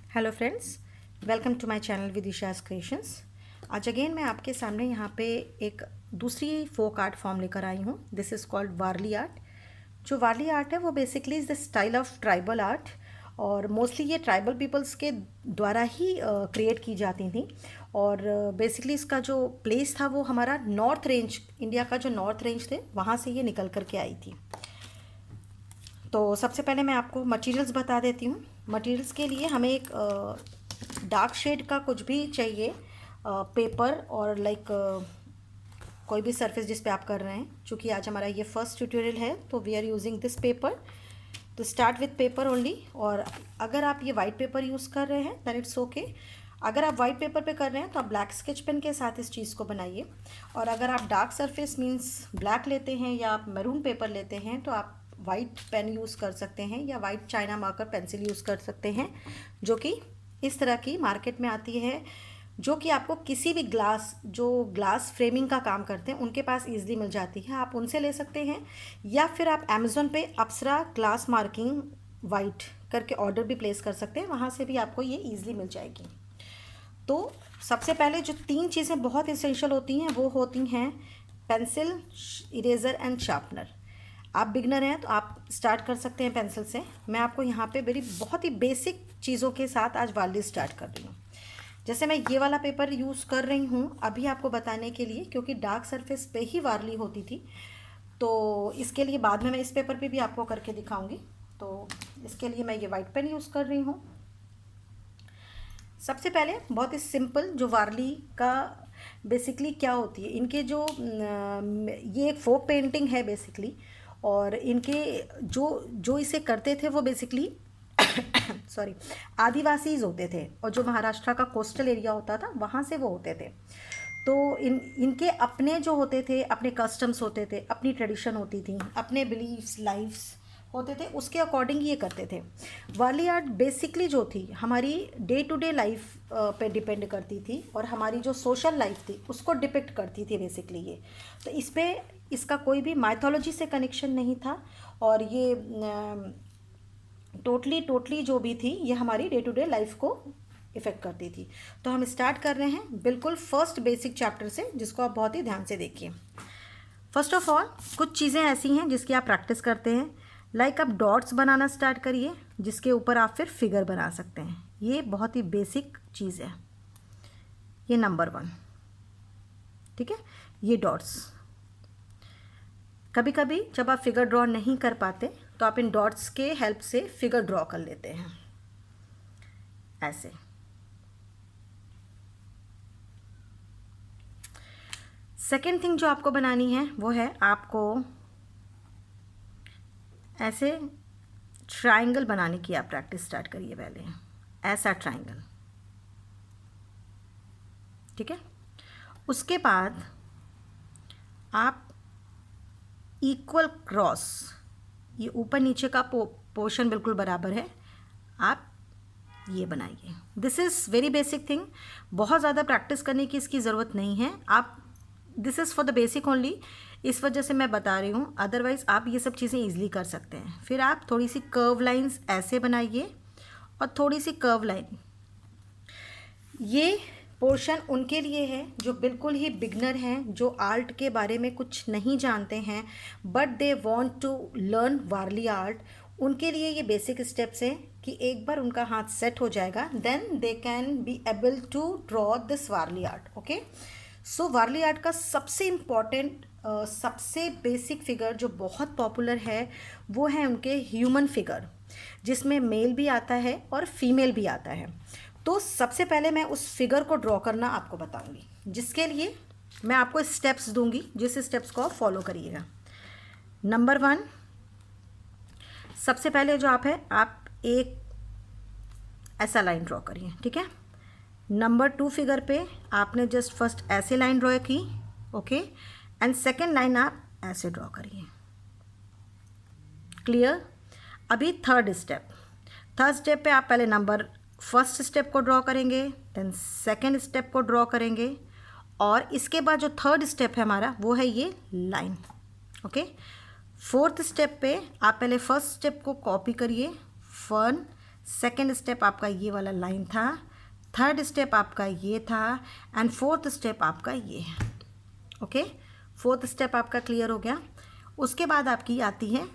Hello friends, welcome to my channel Vidisha's creations. आज again मैं आपके सामने यहाँ पे एक दूसरी फोक आर्ट फॉर्म लेकर आई हूँ। This is called Warli art. जो वारली आर्ट है वो basically is the style of tribal art, और मोस्टली ये ट्राइबल पीपल्स के द्वारा ही क्रिएट की जाती थी। और बेसिकली इसका जो प्लेस था वो हमारा नॉर्थ रेंज, इंडिया का जो नॉर्थ रेंज थे वहाँ से ये निकल कर के आई थी। तो सबसे पहले मैं आपको मटेरियल्स बता देती हूँ। मटेरियल्स के लिए हमें एक डार्क शेड का कुछ भी चाहिए, पेपर और लाइक कोई भी सरफेस जिस पे आप कर रहे हैं। चूँकि आज हमारा ये फर्स्ट ट्यूटोरियल है तो we are using this paper. तो स्टार्ट विथ पेपर ओनली। और अगर आप ये वाइट पेपर यूज़ कर रहे हैं दैन इट्स ओके। अगर आप वाइट पेपर पे कर रहे हैं तो आप ब्लैक स्केच पेन के साथ इस चीज़ को बनाइए। और अगर आप डार्क सरफेस मीन्स ब्लैक लेते हैं या आप मैरून पेपर लेते हैं तो आप वाइट पेन यूज़ कर सकते हैं या white China marker pencil use कर सकते हैं, जो कि इस तरह की मार्केट में आती है, जो कि आपको किसी भी ग्लास फ्रेमिंग का काम करते हैं उनके पास ईजिली मिल जाती है। आप उनसे ले सकते हैं या फिर आप अमेज़ॉन पे अप्सरा ग्लास मार्किंग वाइट करके ऑर्डर भी प्लेस कर सकते हैं, वहाँ से भी आपको ये ईजिली मिल जाएगी। तो सबसे पहले जो 3 चीज़ें बहुत इसेंशियल होती हैं वो होती हैं पेंसिल, इरेज़र एंड शार्पनर। आप बिगनर हैं तो आप स्टार्ट कर सकते हैं पेंसिल से। मैं आपको यहाँ पे मेरी बहुत ही बेसिक चीज़ों के साथ आज वारली स्टार्ट कर रही हूँ। जैसे मैं ये वाला पेपर यूज़ कर रही हूँ अभी आपको बताने के लिए, क्योंकि डार्क सरफेस पे ही वारली होती थी। तो इसके लिए बाद में मैं इस पेपर पे भी आपको करके दिखाऊंगी। तो इसके लिए मैं ये वाइट पेन यूज़ कर रही हूँ। सबसे पहले बहुत ही सिंपल जो वारली का बेसिकली क्या होती है, इनके जो ये एक फोक पेंटिंग है बेसिकली। और इनके जो इसे करते थे वो बेसिकली सॉरी आदिवासीज होते थे, और जो महाराष्ट्र का कोस्टल एरिया होता था वहाँ से वो होते थे। तो इनके अपने जो होते थे, अपने कस्टम्स होते थे, अपनी ट्रेडिशन होती थी, अपने बिलीव्स लाइफ्स होते थे, उसके अकॉर्डिंग ये करते थे। वारली आर्ट बेसिकली जो थी हमारी डे टू डे लाइफ पे डिपेंड करती थी, और हमारी जो सोशल लाइफ थी उसको डिपिक्ट करती थी बेसिकली ये। तो इस पे इसका कोई भी माइथोलॉजी से कनेक्शन नहीं था, और ये टोटली जो भी थी ये हमारी डे टू डे लाइफ को इफ़ेक्ट करती थी। तो हम स्टार्ट कर रहे हैं बिल्कुल फर्स्ट बेसिक चैप्टर से, जिसको आप बहुत ही ध्यान से देखिए। फर्स्ट ऑफ ऑल कुछ चीज़ें ऐसी हैं जिसकी आप प्रैक्टिस करते हैं, लाइक आप डॉट्स बनाना स्टार्ट करिए, जिसके ऊपर आप फिर फिगर बना सकते हैं। ये बहुत ही बेसिक चीज़ है, ये नंबर 1, ठीक है। ये डॉट्स, कभी कभी जब आप फिगर ड्रॉ नहीं कर पाते तो आप इन डॉट्स के हेल्प से फिगर ड्रॉ कर लेते हैं ऐसे। सेकेंड थिंग जो आपको बनानी है वो है, आपको ऐसे ट्रायंगल बनाने की आप प्रैक्टिस स्टार्ट करिए पहले। ऐसा ट्रायंगल, ठीक है। उसके बाद आप इक्वल क्रॉस, ये ऊपर नीचे का पोर्शन बिल्कुल बराबर है, आप ये बनाइए। This is very basic thing, बहुत ज़्यादा प्रैक्टिस करने की इसकी ज़रूरत नहीं है। आप this is for the basic only, इस वजह से मैं बता रही हूँ, अदरवाइज़ आप ये सब चीज़ें ईजिली कर सकते हैं। फिर आप थोड़ी सी कर्व लाइंस ऐसे बनाइए और थोड़ी सी कर्व लाइन। ये पोर्शन उनके लिए है जो बिल्कुल ही बिगनर हैं, जो आर्ट के बारे में कुछ नहीं जानते हैं but they want to learn Warli art. उनके लिए ये बेसिक स्टेप्स हैं कि एक बार उनका हाथ सेट हो जाएगा then they can be able to draw this Warli art, okay. So Warli art का सबसे इम्पॉर्टेंट सबसे बेसिक फिगर जो बहुत पॉपुलर है वो है उनके ह्यूमन फिगर, जिसमें मेल भी आता है और फीमेल भी आता है। तो सबसे पहले मैं उस फिगर को ड्रॉ करना आपको बताऊंगी, जिसके लिए मैं आपको स्टेप्स दूंगी, जिस स्टेप्स को आप फॉलो करिएगा। नंबर 1, सबसे पहले जो आप एक ऐसा लाइन ड्रॉ करिए, ठीक है। नंबर 2 फिगर पे आपने जस्ट फर्स्ट ऐसे लाइन ड्रॉ की, ओके, एंड सेकेंड लाइन आप ऐसे ड्रॉ करिए, क्लियर। अभी थर्ड स्टेप पे आप पहले फर्स्ट स्टेप को ड्रॉ करेंगे, देन सेकेंड स्टेप को ड्रॉ करेंगे, और इसके बाद जो थर्ड स्टेप है हमारा वो है ये लाइन, ओके। फोर्थ स्टेप पे आप पहले फर्स्ट स्टेप को कॉपी करिए, 1 सेकेंड स्टेप आपका ये वाला लाइन था, थर्ड स्टेप आपका ये था, एंड फोर्थ स्टेप आपका ये है। ओके, फोर्थ स्टेप आपका क्लियर हो गया। उसके बाद आपकी आती है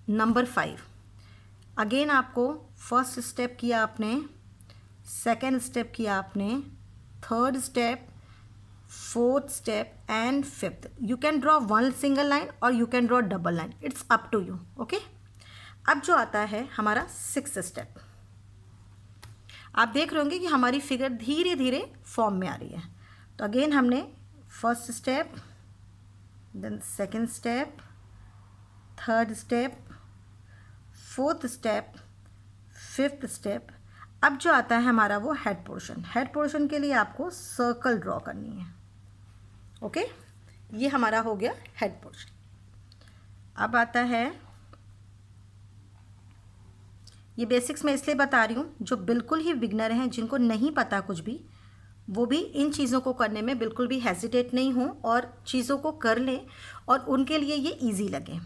नंबर 5। अगेन आपको फर्स्ट स्टेप किया आपने, सेकेंड स्टेप किया आपने, third step, fourth step and fifth. You can draw one single line और you can draw double line, it's up to you. Okay, अब जो आता है हमारा सिक्स्थ स्टेप, आप देख रहे होंगे कि हमारी फिगर धीरे धीरे फॉर्म में आ रही है। तो अगेन हमने first step, then second step, third step, fourth step, fifth step. अब जो आता है हमारा वो हेड पोर्शन। हेड पोर्शन के लिए आपको सर्कल ड्रॉ करनी है। ओके, ये हमारा हो गया हेड पोर्शन। अब आता है, ये बेसिक्स मैं इसलिए बता रही हूँ, जो बिल्कुल ही बिगनर हैं, जिनको नहीं पता कुछ भी, वो भी इन चीज़ों को करने में बिल्कुल भी हेजिटेट नहीं हो और चीज़ों को कर लें और उनके लिए ये इजी लगे।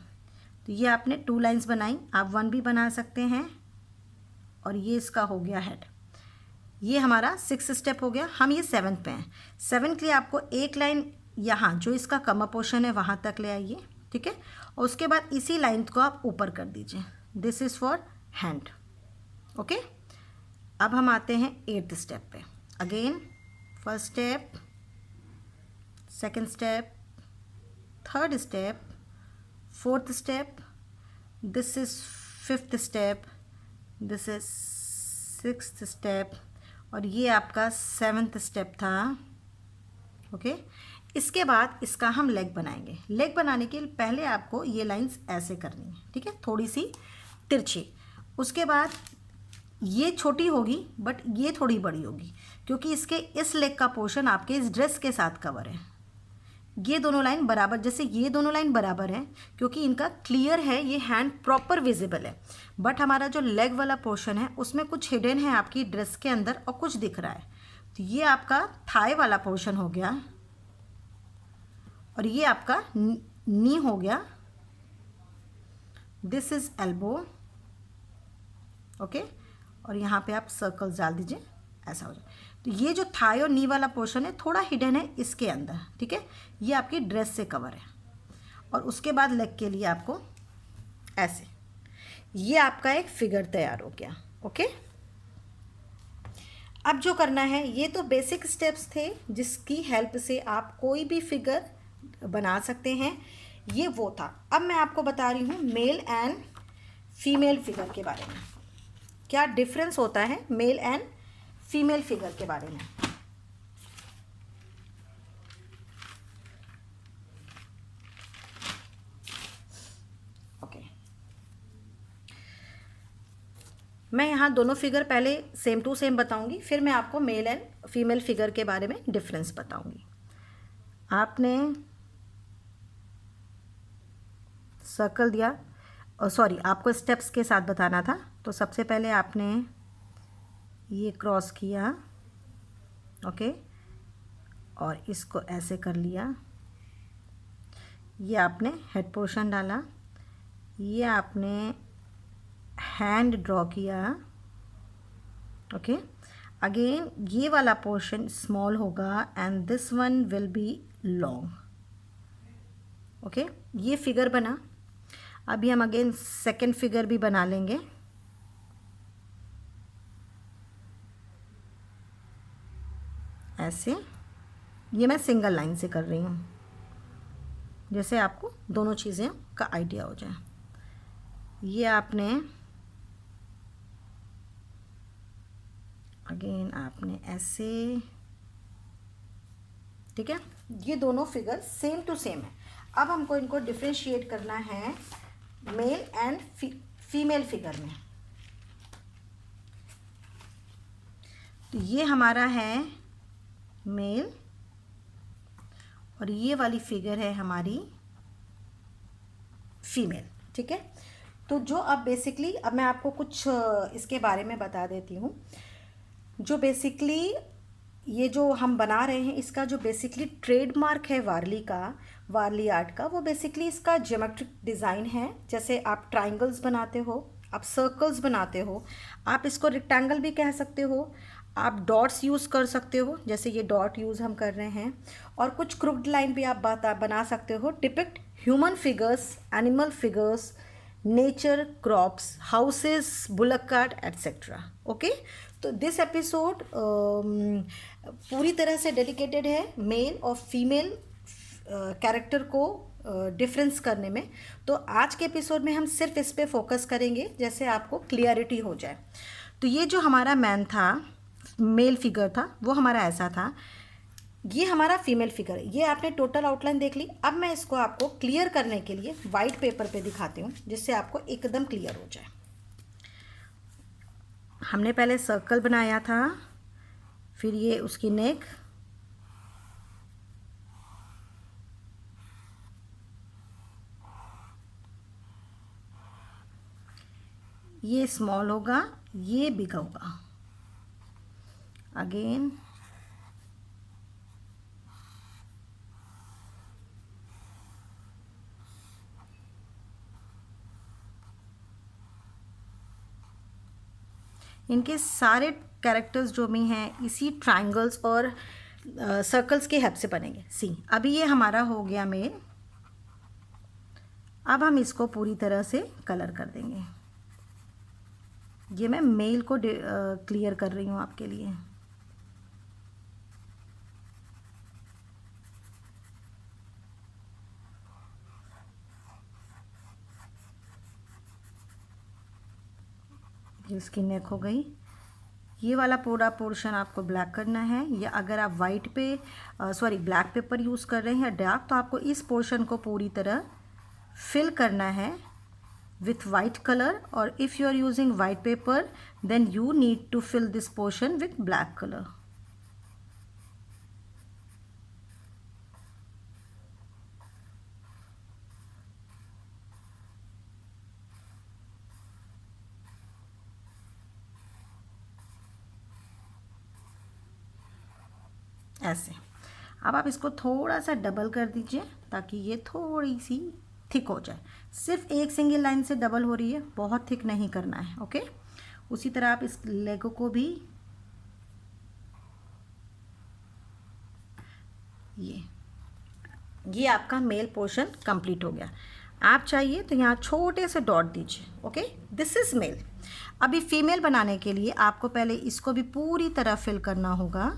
तो ये आपने 2 लाइंस बनाई, आप 1 भी बना सकते हैं, और ये इसका हो गया हेड। ये हमारा 6th स्टेप हो गया। हम ये 7th पे हैं। 7th के लिए आपको एक लाइन यहाँ जो इसका कमर पोर्शन है वहाँ तक ले आइए, ठीक है, और उसके बाद इसी लाइन को आप ऊपर कर दीजिए। This is for hand. Okay, अब हम आते हैं 8th स्टेप पे। Again first step, second step, third step, fourth step, this is 5th step, this is 6th step, और ये आपका 7th स्टेप था। ओके, इसके बाद इसका हम लेग बनाएंगे। लेग बनाने के पहले आपको ये लाइंस ऐसे करनी है, ठीक है, थोड़ी सी तिरछी। उसके बाद ये छोटी होगी बट ये थोड़ी बड़ी होगी, क्योंकि इसके इस लेग का पोर्शन आपके इस ड्रेस के साथ कवर है। ये दोनों लाइन बराबर, जैसे ये दोनों लाइन बराबर हैं क्योंकि इनका क्लियर है, ये हैंड प्रॉपर विजिबल है, बट हमारा जो लेग वाला पोर्शन है उसमें कुछ हिडन है आपकी ड्रेस के अंदर और कुछ दिख रहा है। तो ये आपका थाई वाला पोर्शन हो गया, और ये आपका नी हो गया। This is elbow. ओके, और यहाँ पे आप सर्कल्स डाल दीजिए, ऐसा हो जाए। तो ये जो थाई और नी वाला पोर्शन है थोड़ा हिडन है इसके अंदर, ठीक है, ये आपकी ड्रेस से कवर है। और उसके बाद लेग के लिए आपको ऐसे, ये आपका एक फिगर तैयार हो गया। ओके, अब जो करना है, ये तो बेसिक स्टेप्स थे जिसकी हेल्प से आप कोई भी फिगर बना सकते हैं, ये वो था। अब मैं आपको बता रही हूँ मेल एंड फीमेल फिगर के बारे में, क्या डिफरेंस होता है मेल एंड फीमेल फिगर के बारे में। ओके, मैं यहाँ दोनों फिगर पहले सेम टू सेम बताऊंगी, फिर मैं आपको मेल एंड फीमेल फिगर के बारे में डिफरेंस बताऊंगी। आपने सर्कल दिया, सॉरी आपको स्टेप्स के साथ बताना था। तो सबसे पहले आपने ये क्रॉस किया, ओके, और इसको ऐसे कर लिया, ये आपने हेड पोर्शन डाला, ये आपने हैंड ड्रॉ किया। ओके, अगेन ये वाला पोर्शन स्मॉल होगा and this one will be long. Okay, ये फिगर बना। अभी हम अगेन सेकेंड फिगर भी बना लेंगे। ऐसे, ये मैं सिंगल लाइन से कर रही हूँ, जैसे आपको दोनों चीज़ें का आइडिया हो जाए। ये आपने अगेन आपने ऐसे, ठीक है, ये दोनों फिगर सेम टू सेम है। अब हमको इनको डिफ्रेंशिएट करना है मेल एंड फीमेल फिगर में। तो ये हमारा है मेल और ये वाली फिगर है हमारी फीमेल, ठीक है। तो जो अब बेसिकली, अब मैं आपको कुछ इसके बारे में बता देती हूँ। जो बेसिकली ये जो हम बना रहे हैं, इसका जो बेसिकली ट्रेडमार्क है वारली का, वारली आर्ट का, वो बेसिकली इसका ज्योमेट्रिक डिज़ाइन है। जैसे आप ट्राइंगल्स बनाते हो, आप सर्कल्स बनाते हो, आप इसको रेक्टेंगल भी कह सकते हो, आप डॉट्स यूज़ कर सकते हो, जैसे ये डॉट यूज़ हम कर रहे हैं, और कुछ क्रुक्ड लाइन भी आप बना सकते हो, depict human figures, animal figures, nature, crops, houses, bullock cart etcetera. Okay, तो दिस एपिसोड पूरी तरह से डेडिकेटेड है मेल और फीमेल कैरेक्टर को डिफरेंस करने में। तो आज के एपिसोड में हम सिर्फ इस पे फोकस करेंगे, जैसे आपको क्लियरिटी हो जाए। तो ये जो हमारा मैन था, मेल फिगर था, वो हमारा ऐसा था। ये हमारा फीमेल फिगर है। ये आपने टोटल आउटलाइन देख ली। अब मैं इसको आपको क्लियर करने के लिए वाइट पेपर पे दिखाती हूँ, जिससे आपको एकदम क्लियर हो जाए। हमने पहले सर्कल बनाया था, फिर ये उसकी नेक, ये स्मॉल होगा, ये बिग होगा। अगेन इनके सारे कैरेक्टर्स जो भी हैं इसी ट्रायंगल्स और सर्कल्स के हेल्प से बनेंगे। सी, अभी ये हमारा हो गया मेल। अब हम इसको पूरी तरह से कलर कर देंगे। ये मैं मेल को क्लियर कर रही हूँ आपके लिए। ये इसकी नेक हो गई। ये वाला पूरा पोर्शन आपको ब्लैक करना है, या अगर आप वाइट पे ब्लैक पेपर यूज़ कर रहे हैं या डार्क, तो आपको इस पोर्शन को पूरी तरह फिल करना है with white color, or if you are using white paper then you need to fill this portion with black color. ऐसे। अब आप इसको थोड़ा सा डबल कर दीजिए ताकि ये थोड़ी सी थिक हो जाए। सिर्फ एक सिंगल लाइन से डबल हो रही है, बहुत थिक नहीं करना है। ओके, उसी तरह आप इस लेगो को भी ये आपका मेल पोर्शन कंप्लीट हो गया। आप चाहिए तो यहाँ छोटे से डॉट दीजिए। Okay, this is mail. अभी फीमेल बनाने के लिए आपको पहले इसको भी पूरी तरह फिल करना होगा।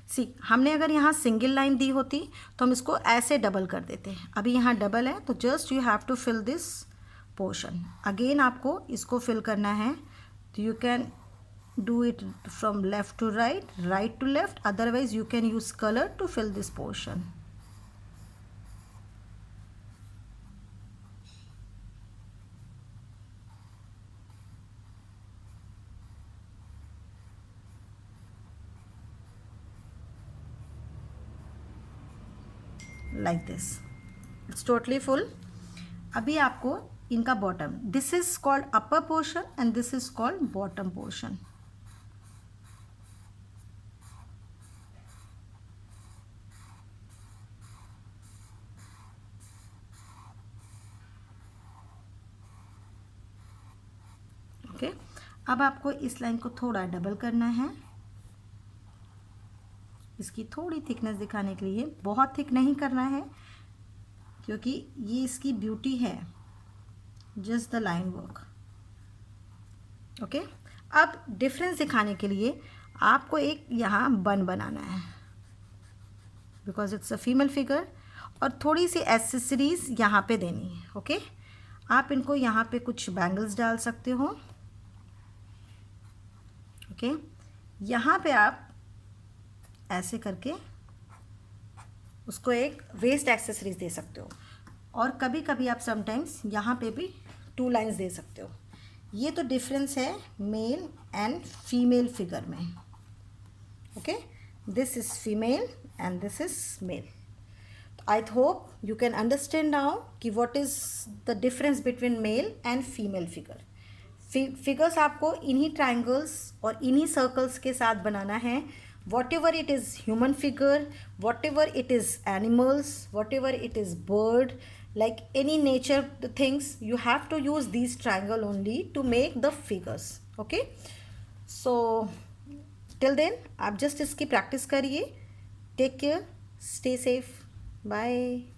सी, हमने अगर यहाँ सिंगल लाइन दी होती तो हम इसको ऐसे डबल कर देते हैं। अभी यहाँ डबल है तो just you have to fill this portion. Again आपको इसको फिल करना है, तो you can do it from left to right, right to left, otherwise you can use colour to fill this portion. Like this, it's totally full. अभी आपको इनका bottom, this is called upper portion and this is called bottom portion. Okay, अब आपको इस line को थोड़ा double करना है, इसकी थोड़ी थिकनेस दिखाने के लिए। बहुत थिक नहीं करना है क्योंकि ये इसकी ब्यूटी है, just the line work. Okay, अब डिफरेंस दिखाने के लिए आपको एक यहाँ बन बनाना है, because it's a female figure, और थोड़ी सी एसेसरीज यहाँ पे देनी है। ओके, आप इनको यहाँ पे कुछ बैंगल्स डाल सकते हो। ओके, यहाँ पे आप ऐसे करके उसको एक वेस्ट एक्सेसरीज दे सकते हो, और कभी कभी आप समटाइम्स यहाँ पे भी 2 लाइंस दे सकते हो। ये तो डिफरेंस है मेल एंड फीमेल फिगर में। Okay, this is female and this is male. I hope you can understand now कि what is the difference between male and female figure. Figures आपको इन्हीं ट्राइंगल्स और इन्हीं सर्कल्स के साथ बनाना है. Whatever it is human figure, whatever it is animals, whatever it is bird, like any nature things, you have to use these triangle only to make the figures. Okay, so till then आप just इसकी practice करिए. Take care, stay safe, bye.